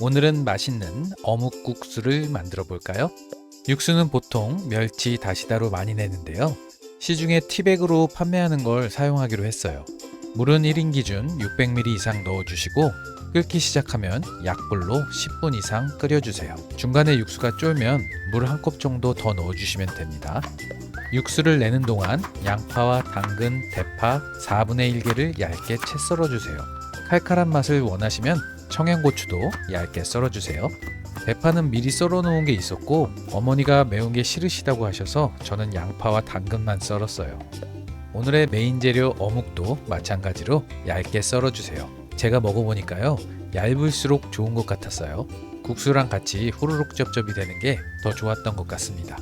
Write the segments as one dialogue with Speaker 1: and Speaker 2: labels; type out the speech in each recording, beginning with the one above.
Speaker 1: 오늘은 맛있는 어묵국수를 만들어 볼까요? 육수는 보통 멸치, 다시다로 많이 내는데요. 시중에 티백으로 판매하는 걸 사용하기로 했어요. 물은 1인 기준 600ml 이상 넣어주시고 끓기 시작하면 약불로 10분 이상 끓여주세요. 중간에 육수가 쫄면 물 한 컵 정도 더 넣어주시면 됩니다. 육수를 내는 동안 양파와 당근, 대파 4분의 1개를 얇게 채 썰어주세요. 칼칼한 맛을 원하시면 청양고추도 얇게 썰어주세요. 대파는 미리 썰어놓은 게 있었고 어머니가 매운 게 싫으시다고 하셔서 저는 양파와 당근만 썰었어요. 오늘의 메인 재료 어묵도 마찬가지로 얇게 썰어주세요. 제가 먹어보니까요, 얇을수록 좋은 것 같았어요. 국수랑 같이 후루룩 쩝쩝이 되는 게 더 좋았던 것 같습니다.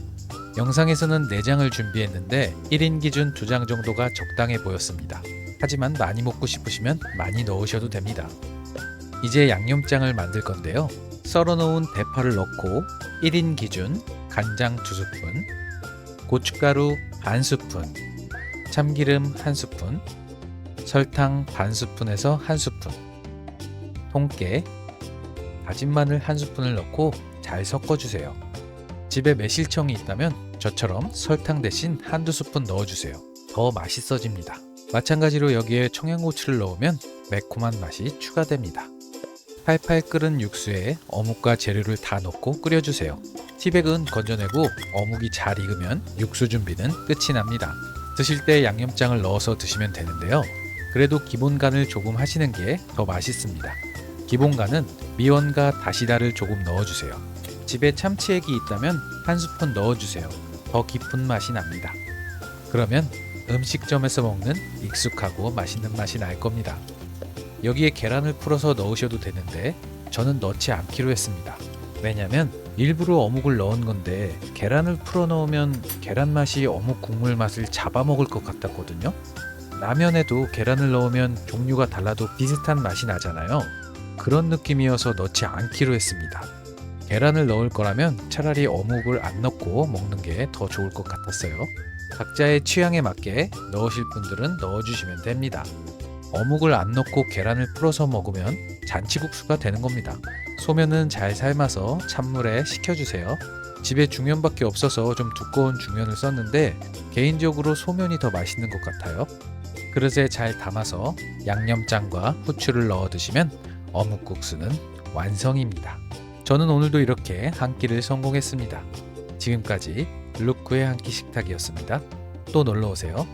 Speaker 1: 영상에서는 내장을 준비했는데 1인 기준 2장 정도가 적당해 보였습니다. 하지만 많이 먹고 싶으시면 많이 넣으셔도 됩니다. 이제 양념장을 만들 건데요. 썰어놓은 대파를 넣고 1인 기준 간장 2스푼, 고춧가루 반 스푼, 참기름 1스푼, 설탕 반 스푼에서 1스푼, 통깨, 다진 마늘 1스푼을 넣고 잘 섞어주세요. 집에 매실청이 있다면 저처럼 설탕 대신 1~2스푼 넣어주세요. 더 맛있어집니다. 마찬가지로 여기에 청양고추를 넣으면 매콤한 맛이 추가됩니다. 팔팔 끓은 육수에 어묵과 재료를 다 넣고 끓여주세요. 티백은 건져내고 어묵이 잘 익으면 육수 준비는 끝이 납니다. 드실 때 양념장을 넣어서 드시면 되는데요. 그래도 기본 간을 조금 하시는 게 더 맛있습니다. 기본 간은 미원과 다시다를 조금 넣어주세요. 집에 참치액이 있다면 1스푼 넣어주세요. 더 깊은 맛이 납니다. 그러면 음식점에서 먹는 익숙하고 맛있는 맛이 날 겁니다. 여기에 계란을 풀어서 넣으셔도 되는데 저는 넣지 않기로 했습니다. 왜냐면 일부러 어묵을 넣은 건데 계란을 풀어 넣으면 계란 맛이 어묵 국물 맛을 잡아먹을 것 같았거든요. 라면에도 계란을 넣으면 종류가 달라도 비슷한 맛이 나잖아요. 그런 느낌이어서 넣지 않기로 했습니다. 계란을 넣을 거라면 차라리 어묵을 안 넣고 먹는 게 더 좋을 것 같았어요. 각자의 취향에 맞게 넣으실 분들은 넣어주시면 됩니다. 어묵을 안 넣고 계란을 풀어서 먹으면 잔치국수가 되는 겁니다. 소면은 잘 삶아서 찬물에 식혀주세요. 집에 중면밖에 없어서 좀 두꺼운 중면을 썼는데 개인적으로 소면이 더 맛있는 것 같아요. 그릇에 잘 담아서 양념장과 후추를 넣어 드시면 어묵국수는 완성입니다. 저는 오늘도 이렇게 한 끼를 성공했습니다. 지금까지 루크의 한 끼 식탁이었습니다. 또 놀러오세요.